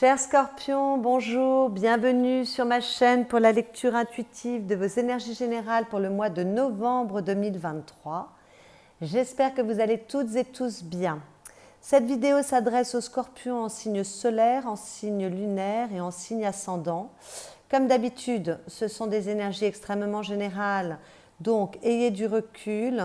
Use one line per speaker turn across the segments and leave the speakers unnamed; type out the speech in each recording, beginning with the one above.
Chers scorpions, bonjour, bienvenue sur ma chaîne pour la lecture intuitive de vos énergies générales pour le mois de novembre 2023. J'espère que vous allez toutes et tous bien. Cette vidéo s'adresse aux scorpions en signe solaire, en signe lunaire et en signe ascendant. Comme d'habitude, ce sont des énergies extrêmement générales, donc ayez du recul,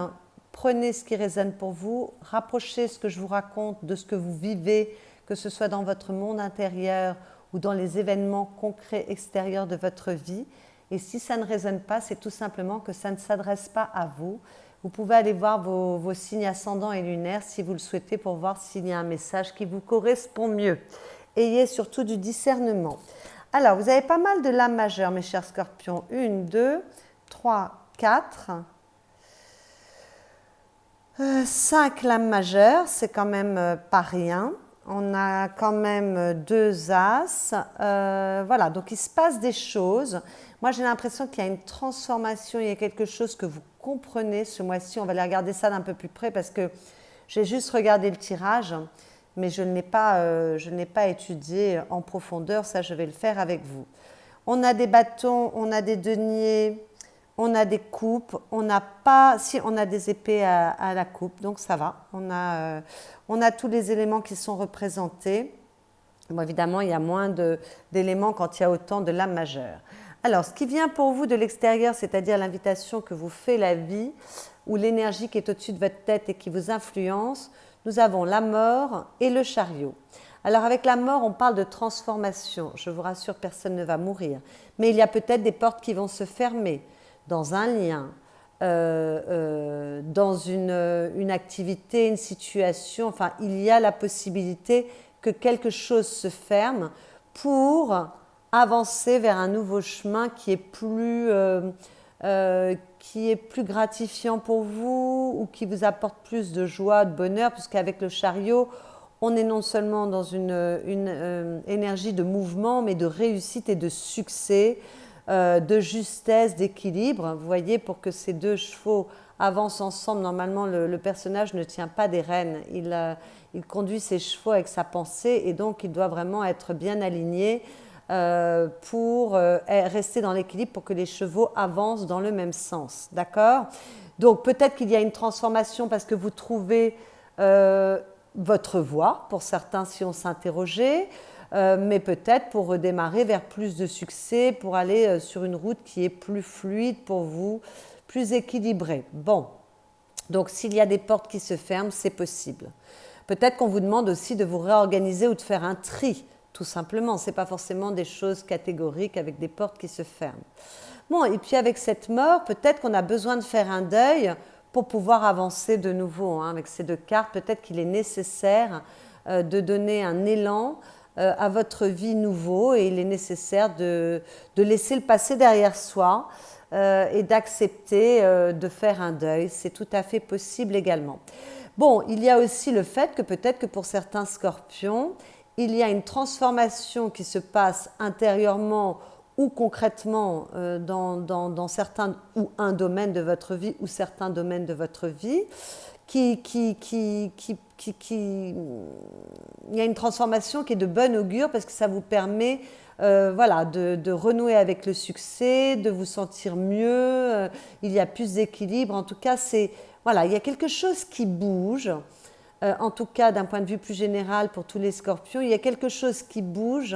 prenez ce qui résonne pour vous, rapprochez ce que je vous raconte de ce que vous vivez, que ce soit dans votre monde intérieur ou dans les événements concrets extérieurs de votre vie. Et si ça ne résonne pas, c'est tout simplement que ça ne s'adresse pas à vous. Vous pouvez aller voir vos signes ascendants et lunaires si vous le souhaitez pour voir s'il y a un message qui vous correspond mieux. Ayez surtout du discernement. Alors, vous avez pas mal de lames majeures, mes chers scorpions. 1, 2, 3, 4. 5 lames majeures, c'est quand même pas rien. On a quand même 2 as. Voilà, donc il se passe des choses. Moi, j'ai l'impression qu'il y a une transformation, il y a quelque chose que vous comprenez ce mois-ci. On va aller regarder ça d'un peu plus près parce que j'ai juste regardé le tirage, mais je ne l'ai pas étudié en profondeur. Ça, je vais le faire avec vous. On a des bâtons, on a des deniers, on a des coupes, on n'a pas, si on a des épées à la coupe, donc ça va. On a tous les éléments qui sont représentés. Bon, évidemment, il y a moins d'éléments quand il y a autant de lames majeures. Alors, ce qui vient pour vous de l'extérieur, c'est-à-dire l'invitation que vous fait la vie ou l'énergie qui est au-dessus de votre tête et qui vous influence, nous avons la mort et le chariot. Alors avec la mort, on parle de transformation. Je vous rassure, personne ne va mourir. Mais il y a peut-être des portes qui vont se fermer dans un lien, dans une activité, une situation. Enfin, il y a la possibilité que quelque chose se ferme pour avancer vers un nouveau chemin qui est plus gratifiant pour vous ou qui vous apporte plus de joie, de bonheur, puisqu'avec le chariot, on est non seulement dans une énergie de mouvement, mais de réussite et de succès, de justesse, d'équilibre. Vous voyez, pour que ces deux chevaux avancent ensemble, normalement, le personnage ne tient pas des rênes. Il conduit ses chevaux avec sa pensée et donc il doit vraiment être bien aligné pour rester dans l'équilibre, pour que les chevaux avancent dans le même sens. D'accord ? Donc peut-être qu'il y a une transformation parce que vous trouvez votre voie, pour certains si on s'interrogeait, mais peut-être pour redémarrer vers plus de succès, pour aller sur une route qui est plus fluide pour vous, plus équilibrée. Bon, donc s'il y a des portes qui se ferment, c'est possible. Peut-être qu'on vous demande aussi de vous réorganiser ou de faire un tri, tout simplement. Ce n'est pas forcément des choses catégoriques avec des portes qui se ferment. Bon, et puis avec cette mort, peut-être qu'on a besoin de faire un deuil pour pouvoir avancer de nouveau. Avec ces deux cartes, peut-être qu'il est nécessaire de donner un élan à votre vie nouveau et il est nécessaire de laisser le passé derrière soi et d'accepter de faire un deuil. C'est tout à fait possible également. Bon, il y a aussi le fait que peut-être que pour certains scorpions, il y a une transformation qui se passe intérieurement ou concrètement dans certains ou un domaine de votre vie ou certains domaines de votre vie, il y a une transformation qui est de bon augure parce que ça vous permet de renouer avec le succès, de vous sentir mieux, il y a plus d'équilibre. En tout cas, il y a quelque chose qui bouge. En tout cas, d'un point de vue plus général pour tous les scorpions, il y a quelque chose qui bouge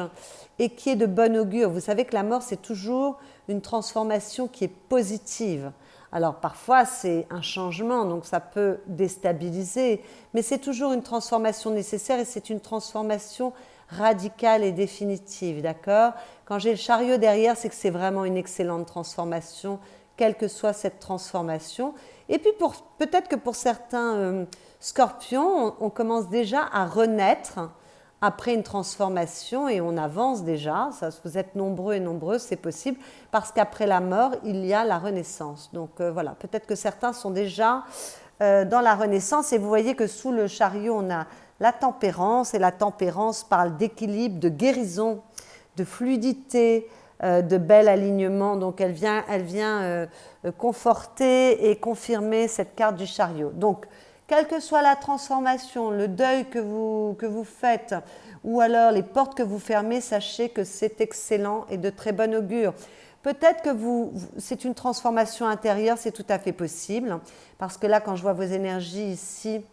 et qui est de bon augure. Vous savez que la mort, c'est toujours une transformation qui est positive. Alors parfois, c'est un changement, donc ça peut déstabiliser, mais c'est toujours une transformation nécessaire et c'est une transformation radicale et définitive, d'accord ? Quand j'ai le chariot derrière, c'est que c'est vraiment une excellente transformation, quelle que soit cette transformation. Et puis peut-être que pour certains scorpions, on commence déjà à renaître après une transformation et on avance déjà. Ça, vous êtes nombreux et nombreuses, c'est possible, parce qu'après la mort, il y a la renaissance. Donc voilà, peut-être que certains sont déjà dans la renaissance et vous voyez que sous le chariot, on a la tempérance et la tempérance parle d'équilibre, de guérison, de fluidité, de bel alignement. Donc elle vient conforter et confirmer cette carte du chariot. Donc quelle que soit la transformation, le deuil que vous faites, ou alors les portes que vous fermez, sachez que c'est excellent et de très bon augure. Peut-être que c'est une transformation intérieure, c'est tout à fait possible, parce que là, quand je vois vos énergies ici,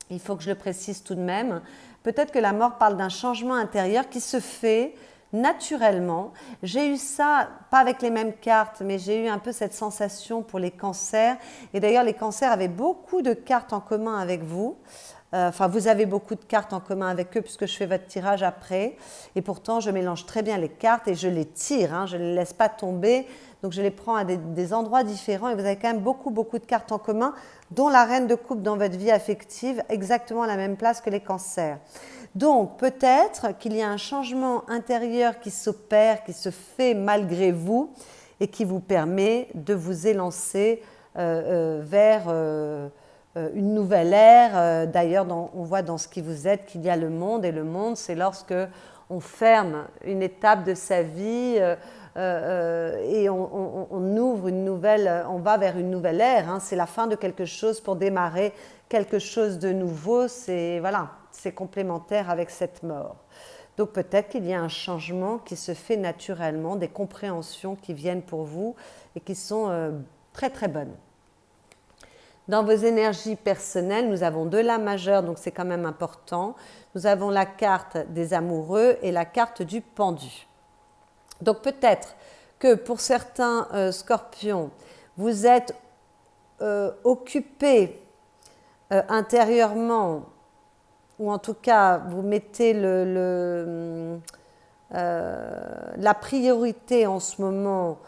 il faut que je le précise tout de même, peut-être que la mort parle d'un changement intérieur qui se fait naturellement. J'ai eu ça, pas avec les mêmes cartes, mais j'ai eu un peu cette sensation pour les cancers. Et d'ailleurs, les cancers avaient beaucoup de cartes en commun avec vous. Enfin, vous avez beaucoup de cartes en commun avec eux puisque je fais votre tirage après. Et pourtant, je mélange très bien les cartes et je les tire, hein, je ne les laisse pas tomber. Donc, je les prends à des endroits différents et vous avez quand même beaucoup de cartes en commun, dont la reine de coupe dans votre vie affective, exactement à la même place que les cancers. Donc, peut-être qu'il y a un changement intérieur qui s'opère, qui se fait malgré vous et qui vous permet de vous élancer vers une nouvelle ère. D'ailleurs, on voit dans ce qui vous êtes qu'il y a le monde, et le monde, c'est lorsque on ferme une étape de sa vie et on ouvre une nouvelle, on va vers une nouvelle ère. Hein. C'est la fin de quelque chose pour démarrer quelque chose de nouveau. Voilà, c'est complémentaire avec cette mort. Donc peut-être qu'il y a un changement qui se fait naturellement, des compréhensions qui viennent pour vous et qui sont très bonnes. Dans vos énergies personnelles, nous avons deux lames majeures, donc c'est quand même important. Nous avons la carte des amoureux et la carte du pendu. Donc peut-être que pour certains scorpions, vous êtes occupés intérieurement, ou en tout cas vous mettez la priorité en ce moment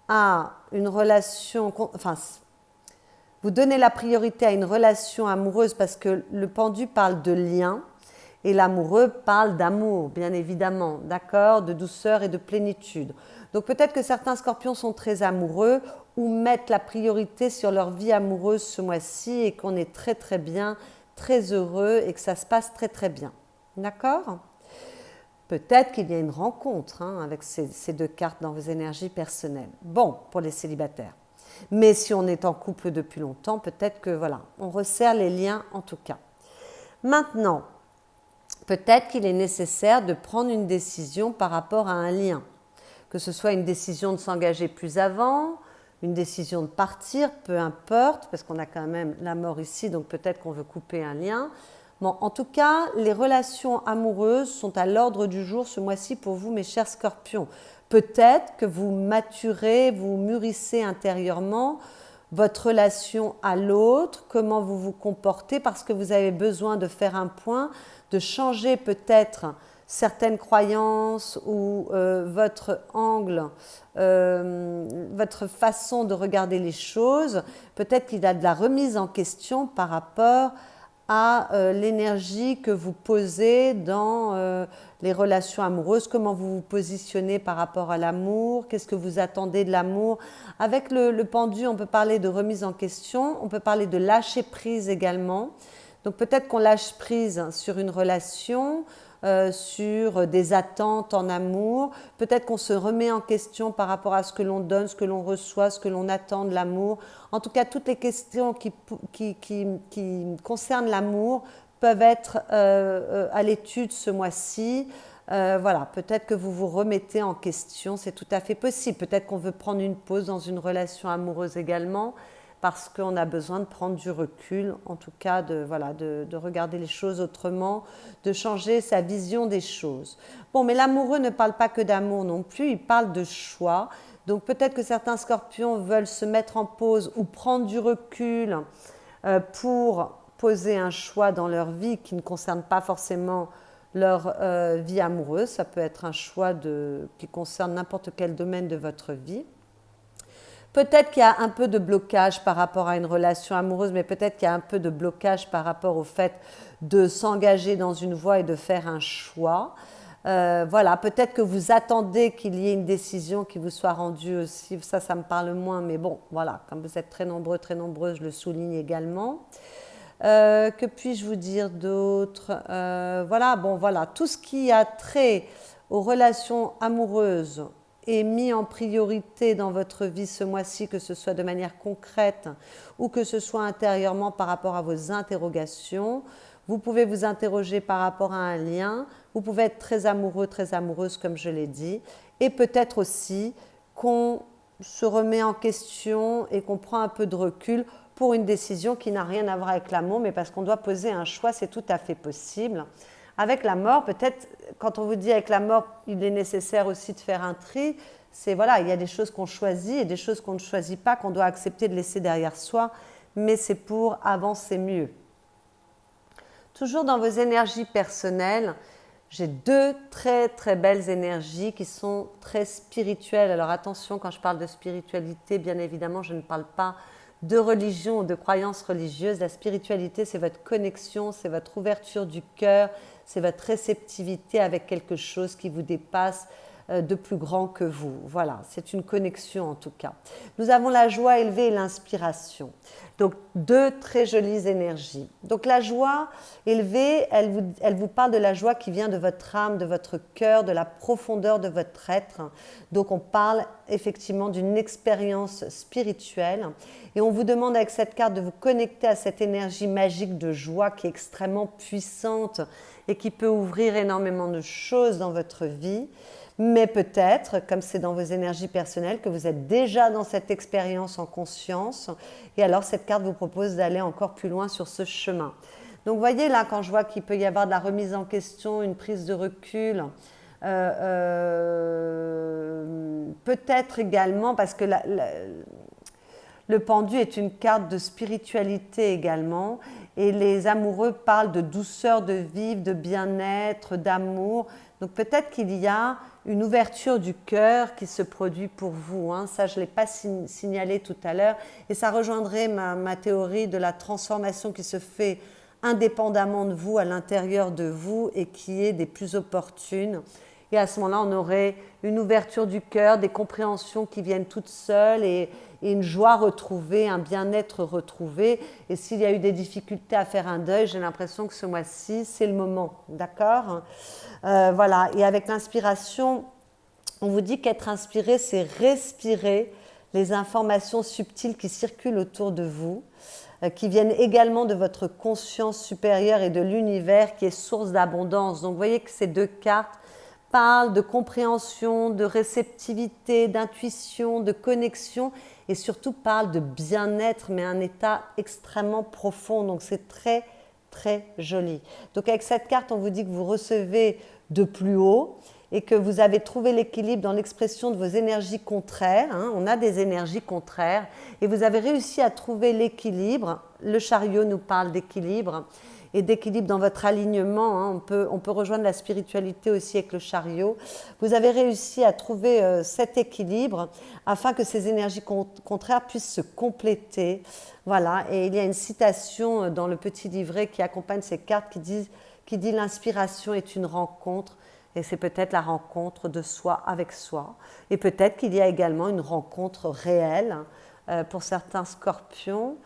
à une relation, enfin vous donnez la priorité à une relation amoureuse parce que le pendu parle de lien et l'amoureux parle d'amour, bien évidemment, d'accord, de douceur et de plénitude. Donc peut-être que certains scorpions sont très amoureux ou mettent la priorité sur leur vie amoureuse ce mois-ci et qu'on est très bien, très heureux et que ça se passe très bien. D'accord ? Peut-être qu'il y a une rencontre avec ces deux cartes dans vos énergies personnelles. Bon, pour les célibataires. Mais si on est en couple depuis longtemps, peut-être que voilà, on resserre les liens en tout cas. Maintenant, peut-être qu'il est nécessaire de prendre une décision par rapport à un lien. Que ce soit une décision de s'engager plus avant, une décision de partir, peu importe, parce qu'on a quand même la mort ici, donc peut-être qu'on veut couper un lien. Bon, en tout cas, les relations amoureuses sont à l'ordre du jour ce mois-ci pour vous, mes chers scorpions. Peut-être que vous maturez, vous mûrissez intérieurement votre relation à l'autre, comment vous vous comportez, parce que vous avez besoin de faire un point, de changer peut-être certaines croyances ou votre angle, votre façon de regarder les choses. Peut-être qu'il y a de la remise en question par rapport à l'énergie que vous posez dans les relations amoureuses, comment vous vous positionnez par rapport à l'amour, qu'est-ce que vous attendez de l'amour. Avec le pendu, on peut parler de remise en question, on peut parler de lâcher prise également. Donc peut-être qu'on lâche prise sur une relation, sur des attentes en amour. Peut-être qu'on se remet en question par rapport à ce que l'on donne, ce que l'on reçoit, ce que l'on attend de l'amour. En tout cas, toutes les questions qui concernent l'amour peuvent être à l'étude ce mois-ci. Voilà, peut-être que vous vous remettez en question, c'est tout à fait possible. Peut-être qu'on veut prendre une pause dans une relation amoureuse également, parce qu'on a besoin de prendre du recul, en tout cas de regarder les choses autrement, de changer sa vision des choses. Bon, mais l'amoureux ne parle pas que d'amour non plus, il parle de choix. Donc peut-être que certains scorpions veulent se mettre en pause ou prendre du recul pour poser un choix dans leur vie qui ne concerne pas forcément leur vie amoureuse. Ça peut être un choix qui concerne n'importe quel domaine de votre vie. Peut-être qu'il y a un peu de blocage par rapport à une relation amoureuse, mais peut-être qu'il y a un peu de blocage par rapport au fait de s'engager dans une voie et de faire un choix. Voilà, peut-être que vous attendez qu'il y ait une décision qui vous soit rendue aussi. Ça me parle moins, mais bon, voilà, comme vous êtes très nombreux, très nombreuses, je le souligne également. Que puis-je vous dire d'autre ? Voilà, tout ce qui a trait aux relations amoureuses est mis en priorité dans votre vie ce mois-ci, que ce soit de manière concrète ou que ce soit intérieurement par rapport à vos interrogations. Vous pouvez vous interroger par rapport à un lien, Vous pouvez être très amoureux, très amoureuse, comme je l'ai dit. Et peut-être aussi qu'on se remet en question et qu'on prend un peu de recul pour une décision qui n'a rien à voir avec l'amour, mais parce qu'on doit poser un choix, c'est tout à fait possible. Avec la mort, peut-être, quand on vous dit avec la mort, il est nécessaire aussi de faire un tri, c'est voilà, il y a des choses qu'on choisit et des choses qu'on ne choisit pas, qu'on doit accepter de laisser derrière soi, mais c'est pour avancer mieux. Toujours dans vos énergies personnelles, j'ai deux très très belles énergies qui sont très spirituelles. Alors attention, quand je parle de spiritualité, bien évidemment, je ne parle pas de religion ou de croyance religieuse. La spiritualité, c'est votre connexion, c'est votre ouverture du cœur, c'est votre réceptivité avec quelque chose qui vous dépasse, de plus grand que vous. Voilà, c'est une connexion en tout cas. Nous avons la joie élevée et l'inspiration. Donc, deux très jolies énergies. Donc, la joie élevée, elle vous parle de la joie qui vient de votre âme, de votre cœur, de la profondeur de votre être. Donc, on parle effectivement d'une expérience spirituelle. Et on vous demande avec cette carte de vous connecter à cette énergie magique de joie qui est extrêmement puissante et qui peut ouvrir énormément de choses dans votre vie. Mais peut-être, comme c'est dans vos énergies personnelles, que vous êtes déjà dans cette expérience en conscience. Et alors, cette carte vous propose d'aller encore plus loin sur ce chemin. Donc, vous voyez là, quand je vois qu'il peut y avoir de la remise en question, une prise de recul, peut-être également, parce que le pendu est une carte de spiritualité également. Et les amoureux parlent de douceur de vivre, de bien-être, d'amour. Donc peut-être qu'il y a une ouverture du cœur qui se produit pour vous. Ça, je ne l'ai pas signalé tout à l'heure. Et ça rejoindrait ma théorie de la transformation qui se fait indépendamment de vous, à l'intérieur de vous, et qui est des plus opportunes. Et à ce moment-là, on aurait une ouverture du cœur, des compréhensions qui viennent toutes seules et une joie retrouvée, un bien-être retrouvé. Et s'il y a eu des difficultés à faire un deuil, j'ai l'impression que ce mois-ci, c'est le moment. D'accord ? Voilà. Et avec l'inspiration, on vous dit qu'être inspiré, c'est respirer les informations subtiles qui circulent autour de vous, qui viennent également de votre conscience supérieure et de l'univers qui est source d'abondance. Donc, vous voyez que ces deux cartes parle de compréhension, de réceptivité, d'intuition, de connexion et surtout parle de bien-être, mais un état extrêmement profond. Donc c'est très, très joli. Donc avec cette carte, on vous dit que vous recevez de plus haut et que vous avez trouvé l'équilibre dans l'expression de vos énergies contraires. On a des énergies contraires et vous avez réussi à trouver l'équilibre. Le chariot nous parle d'équilibre et d'équilibre dans votre alignement. On peut rejoindre la spiritualité aussi avec le chariot. Vous avez réussi à trouver cet équilibre afin que ces énergies contraires puissent se compléter. Voilà, et il y a une citation dans le petit livret qui accompagne ces cartes qui dit « L'inspiration est une rencontre ». Et c'est peut-être la rencontre de soi avec soi. Et peut-être qu'il y a également une rencontre réelle pour certains scorpions,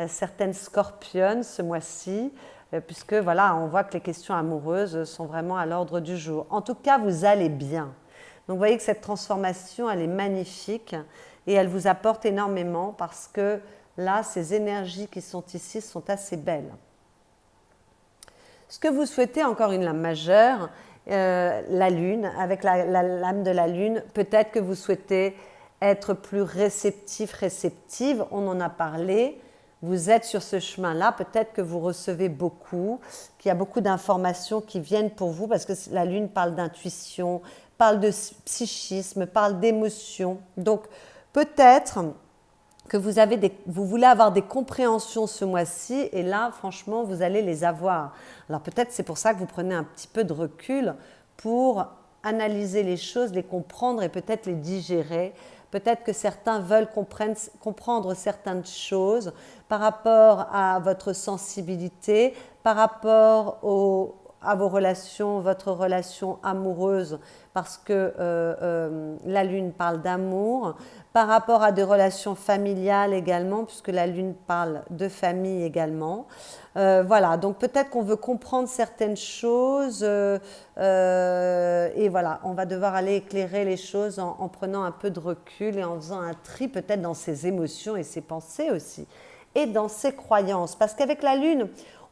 certaines scorpionnes ce mois-ci, puisque voilà, on voit que les questions amoureuses sont vraiment à l'ordre du jour. En tout cas, vous allez bien. Donc vous voyez que cette transformation, elle est magnifique et elle vous apporte énormément parce que là, ces énergies qui sont ici sont assez belles. Ce que vous souhaitez, encore une lame majeure, la lune, avec la lame de la lune, peut-être que vous souhaitez être plus réceptif, réceptive, on en a parlé. Vous êtes sur ce chemin-là, peut-être que vous recevez beaucoup, qu'il y a beaucoup d'informations qui viennent pour vous, parce que la lune parle d'intuition, parle de psychisme, parle d'émotion. Donc, peut-être que vous voulez avoir des compréhensions ce mois-ci, et là, franchement, vous allez les avoir. Alors, peut-être c'est pour ça que vous prenez un petit peu de recul pour analyser les choses, les comprendre et peut-être les digérer. Peut-être que certains veulent comprendre certaines choses par rapport à votre sensibilité, par rapport à vos relations, votre relation amoureuse, parce que la lune parle d'amour, par rapport à des relations familiales également, puisque la lune parle de famille également. Voilà, donc peut-être qu'on veut comprendre certaines choses et voilà, on va devoir aller éclairer les choses en prenant un peu de recul et en faisant un tri peut-être dans ses émotions et ses pensées aussi, et dans ses croyances. Parce qu'avec la lune,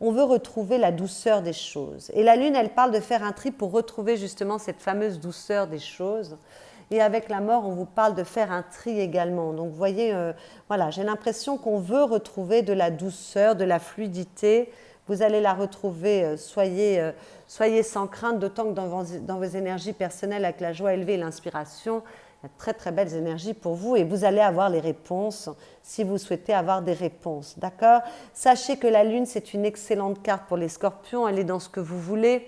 on veut retrouver la douceur des choses. Et la Lune, elle parle de faire un tri pour retrouver justement cette fameuse douceur des choses. Et avec la mort, on vous parle de faire un tri également. Donc vous voyez, voilà, j'ai l'impression qu'on veut retrouver de la douceur, de la fluidité. Vous allez la retrouver, soyez sans crainte, d'autant que dans vos énergies personnelles, avec la joie élevée et l'inspiration, il y a de très très belles énergies pour vous et vous allez avoir les réponses si vous souhaitez avoir des réponses. D'accord? Sachez que la Lune, c'est une excellente carte pour les scorpions, elle est dans ce que vous voulez,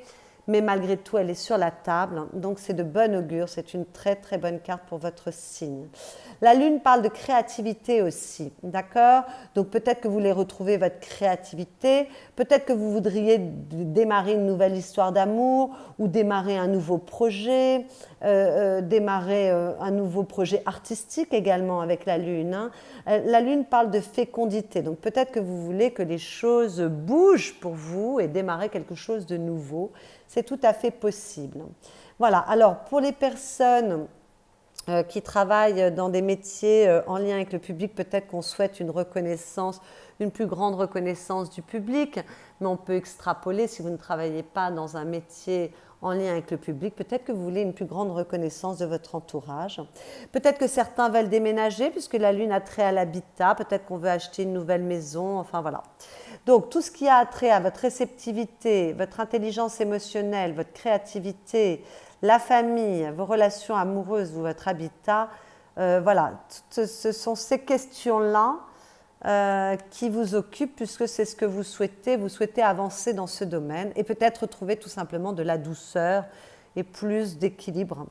mais malgré tout, elle est sur la table. Donc c'est de bon augure, c'est une très très bonne carte pour votre signe. La Lune parle de créativité aussi, d'accord? Donc peut-être que vous voulez retrouver votre créativité, peut-être que vous voudriez démarrer une nouvelle histoire d'amour ou démarrer un nouveau projet, démarrer un nouveau projet artistique également avec la Lune. Hein. La Lune parle de fécondité, donc peut-être que vous voulez que les choses bougent pour vous et démarrer quelque chose de nouveau. C'est tout à fait possible. Voilà, alors pour les personnes qui travaillent dans des métiers en lien avec le public, peut-être qu'on souhaite une reconnaissance, une plus grande reconnaissance du public, mais on peut extrapoler si vous ne travaillez pas dans un métier en lien avec le public, peut-être que vous voulez une plus grande reconnaissance de votre entourage. Peut-être que certains veulent déménager puisque la Lune a trait à l'habitat, peut-être qu'on veut acheter une nouvelle maison, enfin voilà. Donc tout ce qui a trait à votre réceptivité, votre intelligence émotionnelle, votre créativité, la famille, vos relations amoureuses ou votre habitat, voilà, ce sont ces questions-là qui vous occupent puisque c'est ce que vous souhaitez avancer dans ce domaine et peut-être retrouver tout simplement de la douceur et plus d'équilibre,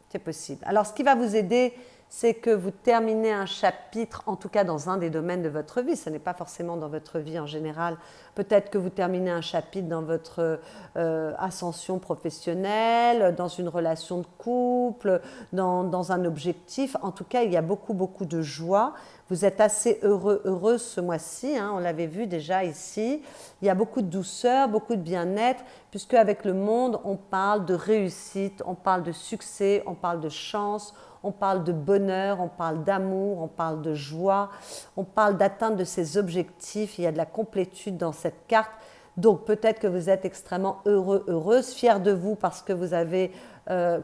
c'est possible. Alors ce qui va vous aider, c'est que vous terminez un chapitre, en tout cas dans un des domaines de votre vie, ce n'est pas forcément dans votre vie en général, peut-être que vous terminez un chapitre dans votre ascension professionnelle, dans une relation de couple, dans un objectif, en tout cas il y a beaucoup de joie, vous êtes assez heureuse ce mois-ci, hein, on l'avait vu déjà ici, il y a beaucoup de douceur, beaucoup de bien-être, puisque avec le monde on parle de réussite, on parle de succès, on parle de chance, on parle de bonheur, on parle d'amour, on parle de joie, on parle d'atteinte de ses objectifs, il y a de la complétude dans cette carte. Donc peut-être que vous êtes extrêmement heureuse, fière de vous parce que vous avez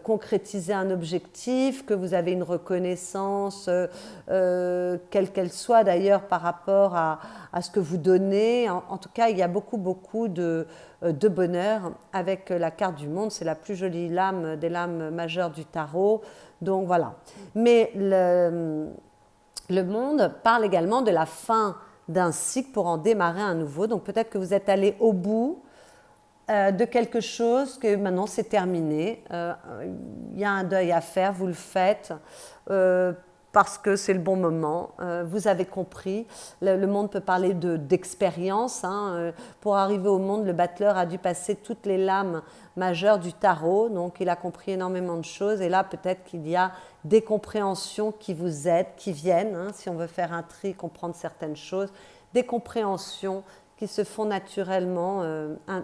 concrétisé un objectif, que vous avez une reconnaissance, quelle qu'elle soit d'ailleurs par rapport à ce que vous donnez. En tout cas, il y a beaucoup de bonheur avec la carte du monde. C'est la plus jolie lame des lames majeures du tarot. Donc voilà. Mais le monde parle également de la fin d'un cycle pour en démarrer un nouveau. Donc peut-être que vous êtes allé au bout de quelque chose, que maintenant c'est terminé. Il y a un deuil à faire, vous le faites parce que c'est le bon moment. Vous avez compris. Le monde peut parler d'expérience. Hein. Pour arriver au monde, le battleur a dû passer toutes les lames majeures du tarot. Donc il a compris énormément de choses. Et là, peut-être qu'il y a des compréhensions qui vous aident, qui viennent. Hein, si on veut faire un tri, comprendre certaines choses. Des compréhensions qui se font naturellement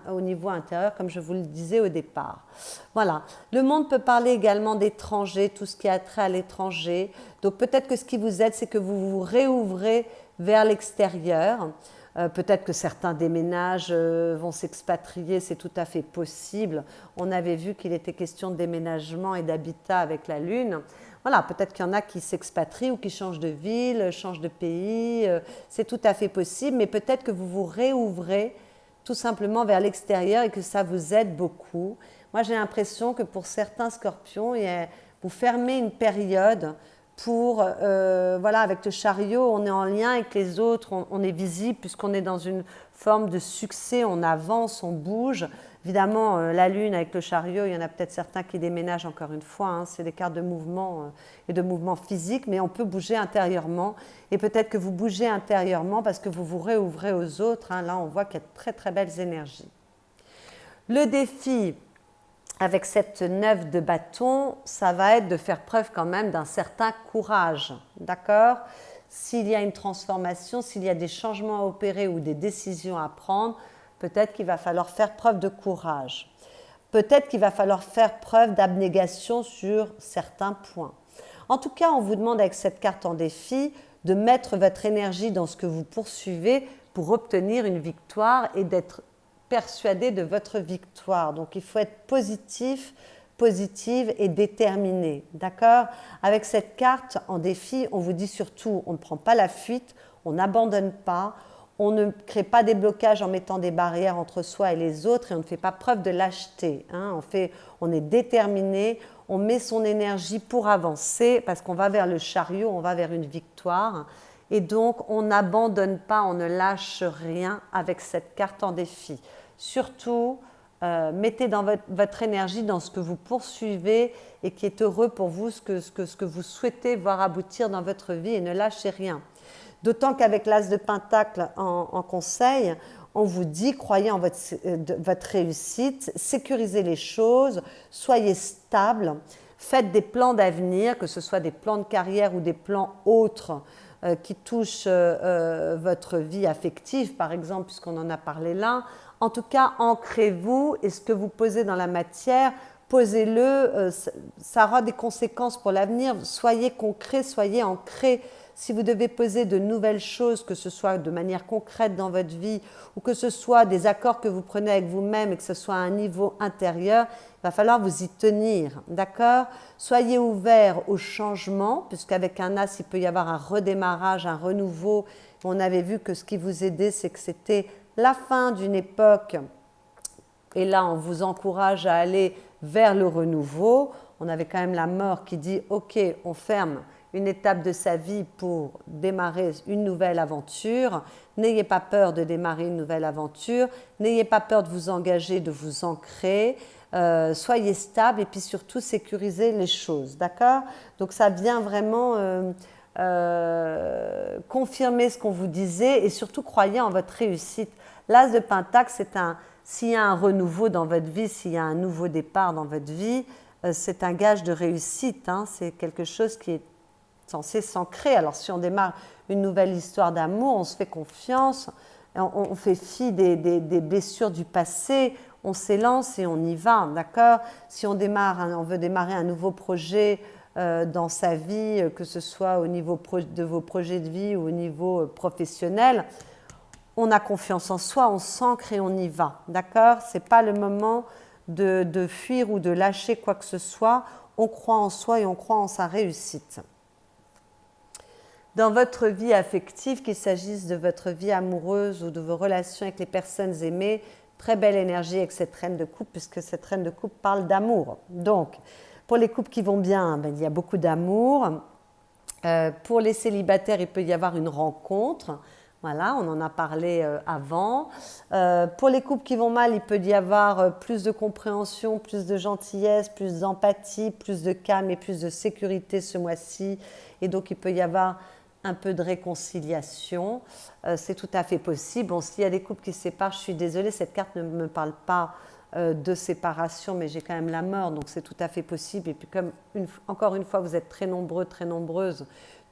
au niveau intérieur, comme je vous le disais au départ. Voilà. Le monde peut parler également d'étrangers, tout ce qui a trait à l'étranger. Donc peut-être que ce qui vous aide, c'est que vous vous réouvrez vers l'extérieur. Peut-être que certains déménagent, vont s'expatrier, c'est tout à fait possible. On avait vu qu'il était question de déménagement et d'habitat avec la Lune. Voilà, peut-être qu'il y en a qui s'expatrient ou qui changent de ville, changent de pays, c'est tout à fait possible, mais peut-être que vous vous réouvrez tout simplement vers l'extérieur et que ça vous aide beaucoup. Moi, j'ai l'impression que pour certains scorpions, vous fermez une période pour, voilà, avec le chariot, on est en lien avec les autres, on est visible puisqu'on est dans une forme de succès, on avance, on bouge. Évidemment, la Lune avec le chariot, il y en a peut-être certains qui déménagent encore une fois, hein, c'est des cartes de mouvement et de mouvement physique, mais on peut bouger intérieurement. Et peut-être que vous bougez intérieurement parce que vous vous réouvrez aux autres. Hein, là, on voit qu'il y a de très très belles énergies. Le défi avec cette 9 de bâton, ça va être de faire preuve quand même d'un certain courage, d'accord ? S'il y a une transformation, s'il y a des changements à opérer ou des décisions à prendre, peut-être qu'il va falloir faire preuve de courage. Peut-être qu'il va falloir faire preuve d'abnégation sur certains points. En tout cas, on vous demande avec cette carte en défi de mettre votre énergie dans ce que vous poursuivez pour obtenir une victoire et d'être persuadé de votre victoire. Donc, il faut être positif, positive et déterminée. D'accord? Avec cette carte en défi, on vous dit surtout, on ne prend pas la fuite, on n'abandonne pas, on ne crée pas des blocages en mettant des barrières entre soi et les autres et on ne fait pas preuve de lâcheté. Hein. On est déterminé, on met son énergie pour avancer parce qu'on va vers le chariot, on va vers une victoire. Et donc, on n'abandonne pas, on ne lâche rien avec cette carte en défi. Surtout, mettez dans votre énergie dans ce que vous poursuivez et qui est heureux pour vous, ce que vous souhaitez voir aboutir dans votre vie et ne lâchez rien. D'autant qu'avec l'As de Pentacle en conseil, on vous dit, croyez en votre réussite, sécurisez les choses, soyez stable, faites des plans d'avenir, que ce soit des plans de carrière ou des plans autres qui touchent votre vie affective, par exemple, puisqu'on en a parlé là. En tout cas, ancrez-vous et ce que vous posez dans la matière, posez-le, ça aura des conséquences pour l'avenir. Soyez concret, soyez ancré. Si vous devez poser de nouvelles choses, que ce soit de manière concrète dans votre vie ou que ce soit des accords que vous prenez avec vous-même et que ce soit à un niveau intérieur, il va falloir vous y tenir, d'accord? Soyez ouverts au changement, puisqu'avec un As, il peut y avoir un redémarrage, un renouveau. On avait vu que ce qui vous aidait, c'est que c'était la fin d'une époque. Et là, on vous encourage à aller vers le renouveau. On avait quand même la mort qui dit « Ok, on ferme une étape de sa vie pour démarrer une nouvelle aventure. N'ayez pas peur de démarrer une nouvelle aventure. N'ayez pas peur de vous engager, de vous ancrer. Soyez stable et puis surtout sécurisez les choses. D'accord? Donc ça vient vraiment confirmer ce qu'on vous disait et surtout croyez en votre réussite. L'As de Pentacle, s'il y a un renouveau dans votre vie, s'il y a un nouveau départ dans votre vie, c'est un gage de réussite. Hein, c'est quelque chose qui est censé s'ancrer. Alors si on démarre une nouvelle histoire d'amour, on se fait confiance, on fait fi des blessures du passé, on s'élance et on y va, d'accord? Si on veut démarrer un nouveau projet dans sa vie, que ce soit au niveau de vos projets de vie ou au niveau professionnel, on a confiance en soi, on s'ancre et on y va, d'accord? Ce n'est pas le moment de fuir ou de lâcher quoi que ce soit, on croit en soi et on croit en sa réussite. Dans votre vie affective, qu'il s'agisse de votre vie amoureuse ou de vos relations avec les personnes aimées, très belle énergie avec cette reine de coupe, puisque cette reine de coupe parle d'amour. Donc, pour les couples qui vont bien, il y a beaucoup d'amour. Pour les célibataires, il peut y avoir une rencontre. Voilà, on en a parlé avant. Pour les couples qui vont mal, il peut y avoir plus de compréhension, plus de gentillesse, plus d'empathie, plus de calme et plus de sécurité ce mois-ci. Et donc, il peut y avoir un peu de réconciliation. C'est tout à fait possible. Bon, s'il y a des couples qui se séparent, je suis désolée, cette carte ne me parle pas de séparation, mais j'ai quand même la mort, donc c'est tout à fait possible. Et puis comme encore une fois, vous êtes très nombreux, très nombreuses,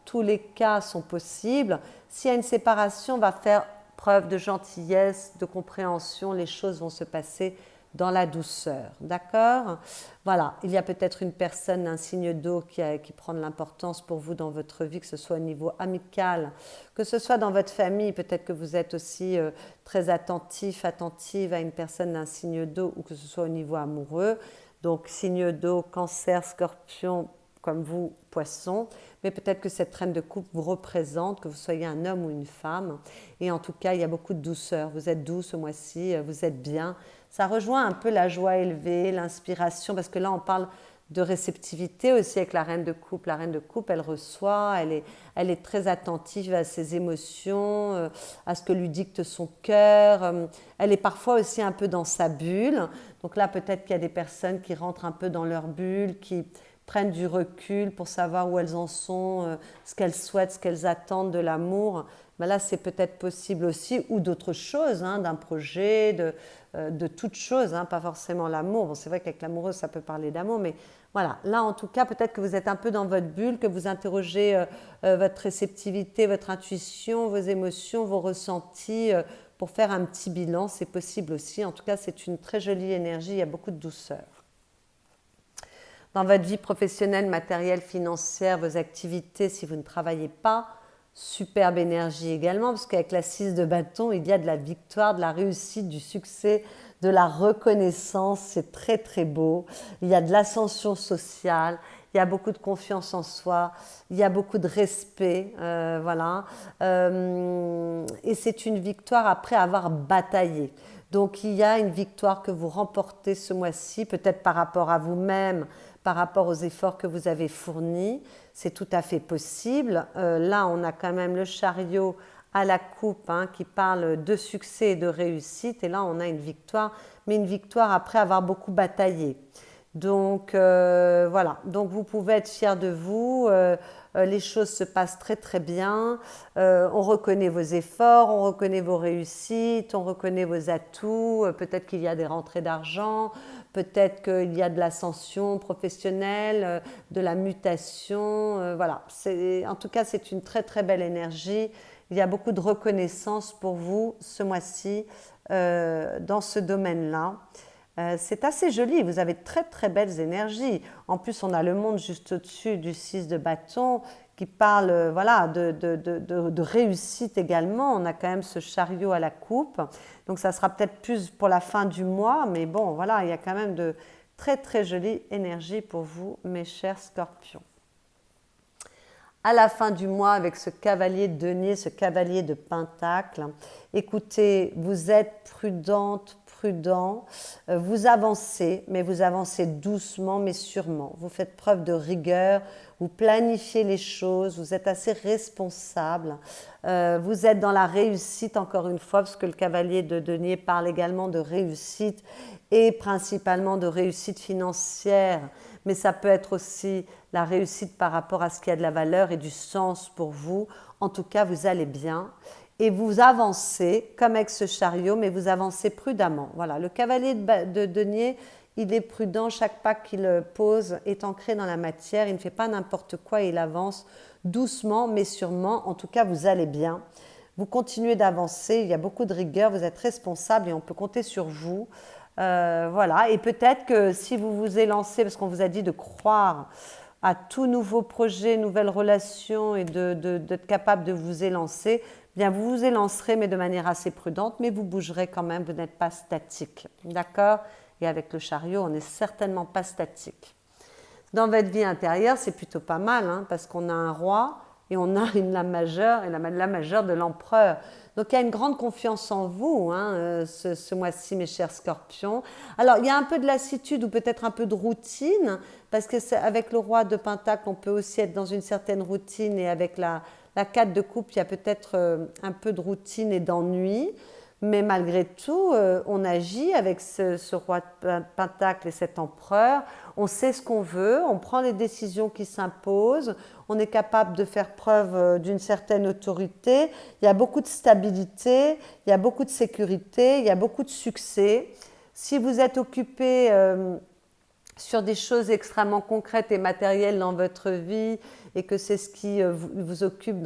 tous les cas sont possibles. S'il y a une séparation, on va faire preuve de gentillesse, de compréhension, les choses vont se passer dans la douceur, d'accord? Voilà, il y a peut-être une personne, un signe d'eau qui prend de l'importance pour vous dans votre vie, que ce soit au niveau amical, que ce soit dans votre famille, peut-être que vous êtes aussi très attentive à une personne d'un signe d'eau ou que ce soit au niveau amoureux. Donc signe d'eau, cancer, scorpion, comme vous, poisson, mais peut-être que cette reine de coupe vous représente, que vous soyez un homme ou une femme. Et en tout cas, il y a beaucoup de douceur. Vous êtes doux ce mois-ci, vous êtes bien. Ça rejoint un peu la joie élevée, l'inspiration, parce que là, on parle de réceptivité aussi avec la reine de coupe. La reine de coupe, elle reçoit, elle est très attentive à ses émotions, à ce que lui dicte son cœur. Elle est parfois aussi un peu dans sa bulle. Donc là, peut-être qu'il y a des personnes qui rentrent un peu dans leur bulle, qui prennent du recul pour savoir où elles en sont, ce qu'elles souhaitent, ce qu'elles attendent de l'amour. Ben là, c'est peut-être possible aussi, ou d'autres choses, hein, d'un projet, de toutes choses, hein, pas forcément l'amour. Bon, c'est vrai qu'avec l'amoureuse, ça peut parler d'amour, mais voilà. Là, en tout cas, peut-être que vous êtes un peu dans votre bulle, que vous interrogez votre réceptivité, votre intuition, vos émotions, vos ressentis, pour faire un petit bilan. C'est possible aussi. En tout cas, c'est une très jolie énergie, il y a beaucoup de douceur. Dans votre vie professionnelle, matérielle, financière, vos activités, si vous ne travaillez pas, Superbe énergie également, parce qu'avec la 6 de bâton, il y a de la victoire, de la réussite, du succès, de la reconnaissance. C'est très très beau. Il y a de l'ascension sociale, il y a beaucoup de confiance en soi, il y a beaucoup de respect, voilà. Et c'est une victoire après avoir bataillé. Donc il y a une victoire que vous remportez ce mois-ci, peut-être par rapport à vous-même, par rapport aux efforts que vous avez fournis. C'est tout à fait possible. Là, on a quand même le chariot à la coupe hein, qui parle de succès et de réussite. Et là, on a une victoire, mais une victoire après avoir beaucoup bataillé. Donc voilà, donc vous pouvez être fiers de vous, les choses se passent très très bien, on reconnaît vos efforts, on reconnaît vos réussites, on reconnaît vos atouts, peut-être qu'il y a des rentrées d'argent, peut-être qu'il y a de l'ascension professionnelle, de la mutation, voilà. En tout cas, c'est une très très belle énergie, il y a beaucoup de reconnaissance pour vous ce mois-ci dans ce domaine-là. C'est assez joli, vous avez de très très belles énergies. En plus, on a le monde juste au-dessus du 6 de bâton qui parle voilà, de réussite également. On a quand même ce chariot à la coupe. Donc ça sera peut-être plus pour la fin du mois, mais bon, voilà, il y a quand même de très très jolies énergies pour vous, mes chers scorpions. À la fin du mois, avec ce cavalier de denier, ce cavalier de pentacle, écoutez, vous êtes prudente, prudent, vous avancez, mais vous avancez doucement mais sûrement. Vous faites preuve de rigueur, vous planifiez les choses, vous êtes assez responsable, vous êtes dans la réussite encore une fois, parce que le cavalier de denier parle également de réussite et principalement de réussite financière, mais ça peut être aussi la réussite par rapport à ce qui a de la valeur et du sens pour vous. En tout cas, vous allez bien. Et vous avancez, comme avec ce chariot, mais vous avancez prudemment. Voilà, le cavalier de denier, il est prudent, chaque pas qu'il pose est ancré dans la matière, il ne fait pas n'importe quoi, il avance doucement, mais sûrement. En tout cas, vous allez bien. Vous continuez d'avancer, il y a beaucoup de rigueur, vous êtes responsable et on peut compter sur vous. Voilà, et peut-être que si vous vous élancez, parce qu'on vous a dit de croire à tout nouveau projet, nouvelle relation et d'être capable de vous élancer, bien vous vous élancerez mais de manière assez prudente, mais vous bougerez quand même, vous n'êtes pas statique, d'accord? Et avec le chariot, on n'est certainement pas statique. Dans votre vie intérieure, c'est plutôt pas mal, hein, parce qu'on a un roi et on a une lame majeure, et la lame majeure de l'empereur. Donc il y a une grande confiance en vous hein, ce mois-ci, mes chers scorpions. Alors il y a un peu de lassitude ou peut-être un peu de routine, parce qu'avec le roi de pentacle, on peut aussi être dans une certaine routine, et avec la 4 de coupe, il y a peut-être un peu de routine et d'ennui. Mais malgré tout, on agit avec ce roi de pentacle et cet empereur. On sait ce qu'on veut, on prend les décisions qui s'imposent, on est capable de faire preuve d'une certaine autorité. Il y a beaucoup de stabilité, il y a beaucoup de sécurité, il y a beaucoup de succès. Si vous êtes occupé sur des choses extrêmement concrètes et matérielles dans votre vie et que c'est ce qui vous occupe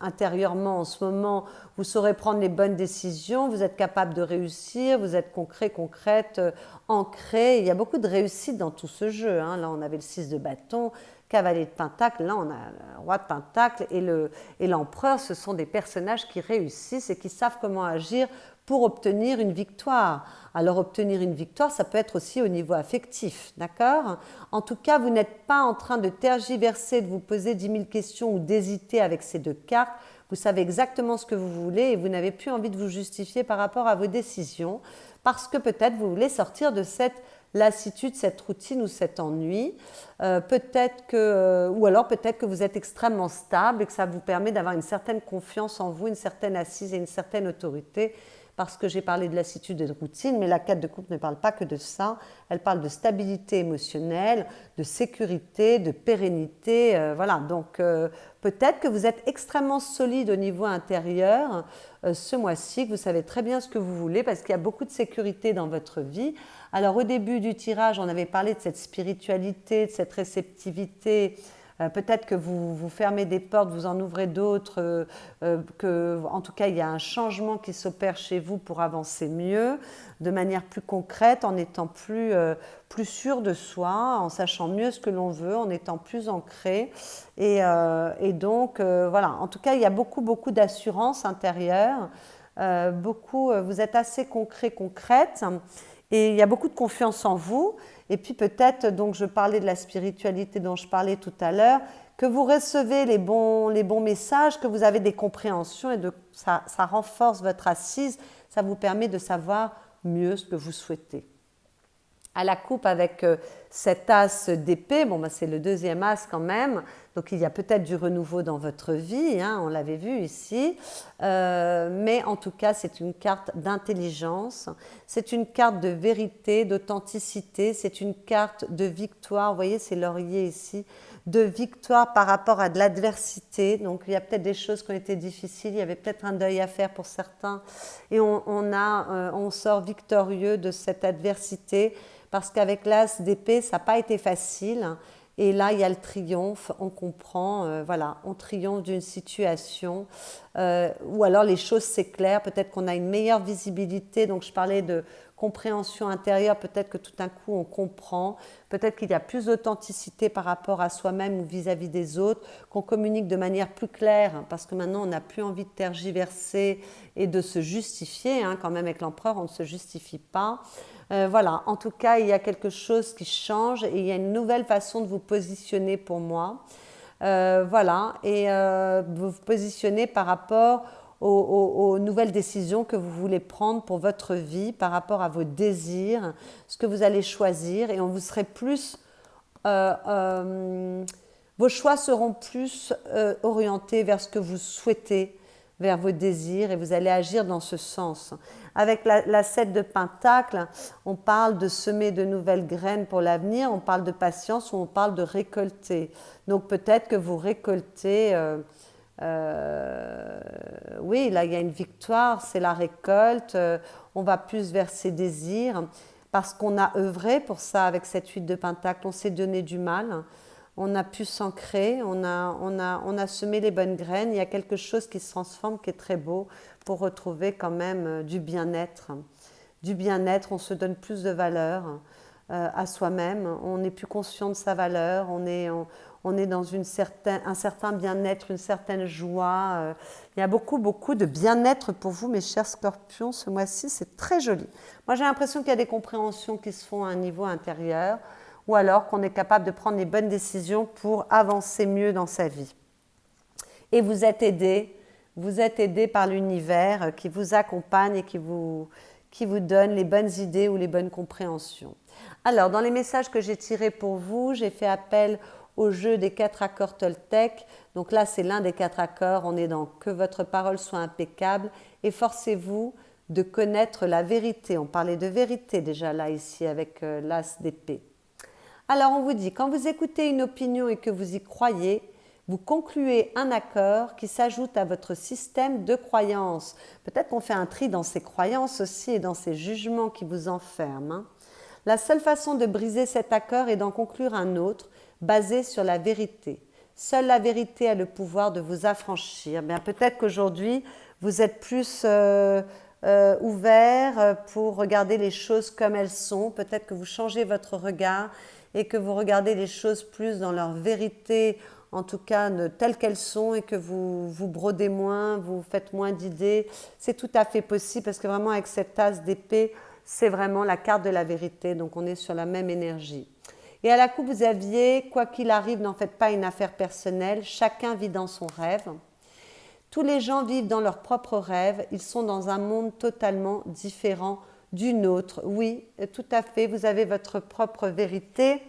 intérieurement en ce moment, vous saurez prendre les bonnes décisions, vous êtes capable de réussir, vous êtes concret, concrète, ancré. Il y a beaucoup de réussite dans tout ce jeu. Hein. Là, on avait le 6 de bâton, cavalier de pentacle, là on a le roi de pentacle et l'empereur. Ce sont des personnages qui réussissent et qui savent comment agir pour obtenir une victoire. Alors obtenir une victoire, ça peut être aussi au niveau affectif, d'accord? En tout cas, vous n'êtes pas en train de tergiverser, de vous poser 10 000 questions ou d'hésiter avec ces deux cartes. Vous savez exactement ce que vous voulez et vous n'avez plus envie de vous justifier par rapport à vos décisions parce que peut-être vous voulez sortir de cette lassitude, cette routine ou cet ennui. Ou alors peut-être que vous êtes extrêmement stable et que ça vous permet d'avoir une certaine confiance en vous, une certaine assise et une certaine autorité. Parce que j'ai parlé de lassitude et de routine, mais la 4 de coupe ne parle pas que de ça. Elle parle de stabilité émotionnelle, de sécurité, de pérennité. Voilà, donc peut-être que vous êtes extrêmement solide au niveau intérieur ce mois-ci, que vous savez très bien ce que vous voulez, parce qu'il y a beaucoup de sécurité dans votre vie. Alors au début du tirage, on avait parlé de cette spiritualité, de cette réceptivité, Peut-être que vous fermez des portes, vous en ouvrez d'autres, en tout cas il y a un changement qui s'opère chez vous pour avancer mieux, de manière plus concrète, en étant plus sûr de soi, en sachant mieux ce que l'on veut, en étant plus ancré. Et donc, voilà, en tout cas, il y a beaucoup d'assurance intérieure. Vous êtes assez concrète. Et il y a beaucoup de confiance en vous. Et puis peut-être, donc je parlais de la spiritualité dont je parlais tout à l'heure, que vous recevez les bons messages, que vous avez des compréhensions et ça renforce votre assise. Ça vous permet de savoir mieux ce que vous souhaitez. À la coupe avec cet as d'épée, c'est le deuxième as quand même, donc il y a peut-être du renouveau dans votre vie, hein, on l'avait vu ici, mais en tout cas c'est une carte d'intelligence, c'est une carte de vérité, d'authenticité, c'est une carte de victoire, vous voyez c'est laurier ici, de victoire par rapport à de l'adversité, donc il y a peut-être des choses qui ont été difficiles, il y avait peut-être un deuil à faire pour certains, et on sort victorieux de cette adversité, parce qu'avec l'as d'épée, ça n'a pas été facile. Et là, il y a le triomphe, on comprend, voilà, on triomphe d'une situation. Ou alors les choses s'éclairent, peut-être qu'on a une meilleure visibilité. Donc je parlais de compréhension intérieure, peut-être que tout d'un coup on comprend, peut-être qu'il y a plus d'authenticité par rapport à soi-même ou vis-à-vis des autres, qu'on communique de manière plus claire, parce que maintenant on n'a plus envie de tergiverser et de se justifier, hein, quand même avec l'empereur on ne se justifie pas. Voilà, en tout cas, il y a quelque chose qui change et il y a une nouvelle façon de vous positionner pour moi. Voilà, et vous vous positionnez par rapport aux nouvelles décisions que vous voulez prendre pour votre vie, par rapport à vos désirs, ce que vous allez choisir, et on vous serait plus... vos choix seront plus orientés vers ce que vous souhaitez, vers vos désirs, et vous allez agir dans ce sens. Avec la 7 de Pentacle, on parle de semer de nouvelles graines pour l'avenir, on parle de patience ou on parle de récolter. Donc peut-être que vous récoltez, oui, là il y a une victoire, c'est la récolte, on va plus vers ses désirs, parce qu'on a œuvré pour ça avec cette 8 de Pentacle, on s'est donné du mal. On a pu s'ancrer, on a semé les bonnes graines, il y a quelque chose qui se transforme, qui est très beau, pour retrouver quand même du bien-être. Du bien-être, on se donne plus de valeur à soi-même, on est plus conscient de sa valeur, on est dans un certain bien-être, une certaine joie. Il y a beaucoup de bien-être pour vous, mes chers scorpions, ce mois-ci, c'est très joli. Moi, j'ai l'impression qu'il y a des compréhensions qui se font à un niveau intérieur, ou alors qu'on est capable de prendre les bonnes décisions pour avancer mieux dans sa vie. Et vous êtes aidé par l'univers qui vous accompagne et qui vous donne les bonnes idées ou les bonnes compréhensions. Alors, dans les messages que j'ai tirés pour vous, j'ai fait appel au jeu des 4 accords Toltec. Donc là, c'est l'un des 4 accords. On est dans que votre parole soit impeccable et forcez-vous de connaître la vérité. On parlait de vérité déjà là, ici, avec l'as d'épée. Alors on vous dit, quand vous écoutez une opinion et que vous y croyez, vous concluez un accord qui s'ajoute à votre système de croyances. Peut-être qu'on fait un tri dans ces croyances aussi et dans ces jugements qui vous enferment. Hein. La seule façon de briser cet accord est d'en conclure un autre, basé sur la vérité. Seule la vérité a le pouvoir de vous affranchir. Bien, peut-être qu'aujourd'hui, vous êtes plus ouvert pour regarder les choses comme elles sont. Peut-être que vous changez votre regard et que vous regardez les choses plus dans leur vérité, en tout cas telles qu'elles sont, et que vous brodez moins, vous faites moins d'idées. C'est tout à fait possible parce que vraiment avec cette as d'épée, c'est vraiment la carte de la vérité, donc on est sur la même énergie. Et à la coupe, vous aviez, quoi qu'il arrive, n'en faites pas une affaire personnelle, chacun vit dans son rêve. Tous les gens vivent dans leurs propres rêves, ils sont dans un monde totalement différent du nôtre. Oui, tout à fait, vous avez votre propre vérité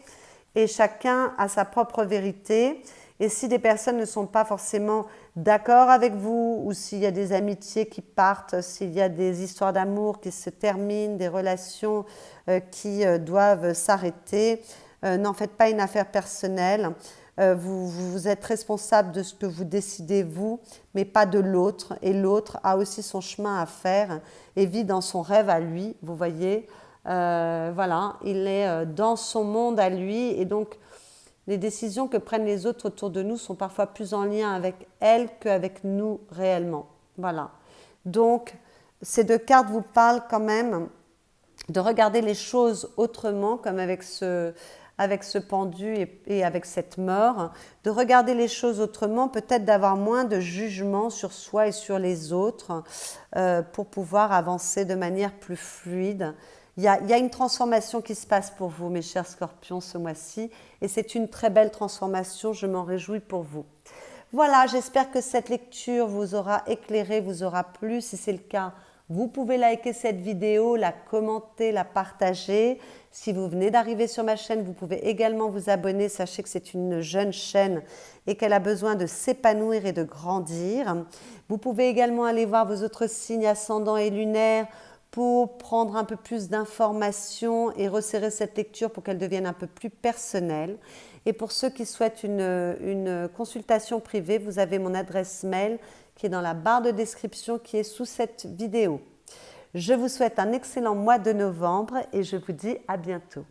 et chacun a sa propre vérité. Et si des personnes ne sont pas forcément d'accord avec vous, ou s'il y a des amitiés qui partent, s'il y a des histoires d'amour qui se terminent, des relations qui doivent s'arrêter, n'en faites pas une affaire personnelle. Vous êtes responsable de ce que vous décidez vous, mais pas de l'autre. Et l'autre a aussi son chemin à faire et vit dans son rêve à lui, vous voyez. Voilà, il est dans son monde à lui et donc Les décisions que prennent les autres autour de nous sont parfois plus en lien avec elles qu'avec nous réellement. Voilà. Donc, ces deux cartes vous parlent quand même de regarder les choses autrement, comme avec ce pendu et avec cette mort, de regarder les choses autrement, peut-être d'avoir moins de jugement sur soi et sur les autres pour pouvoir avancer de manière plus fluide. Il y a une transformation qui se passe pour vous, mes chers scorpions, ce mois-ci, et c'est une très belle transformation, je m'en réjouis pour vous. Voilà, j'espère que cette lecture vous aura éclairé, vous aura plu. Si c'est le cas, vous pouvez liker cette vidéo, la commenter, la partager. Si vous venez d'arriver sur ma chaîne, vous pouvez également vous abonner. Sachez que c'est une jeune chaîne et qu'elle a besoin de s'épanouir et de grandir. Vous pouvez également aller voir vos autres signes ascendants et lunaires pour prendre un peu plus d'informations et resserrer cette lecture pour qu'elle devienne un peu plus personnelle. Et pour ceux qui souhaitent une consultation privée, vous avez mon adresse mail qui est dans la barre de description qui est sous cette vidéo. Je vous souhaite un excellent mois de novembre et je vous dis à bientôt.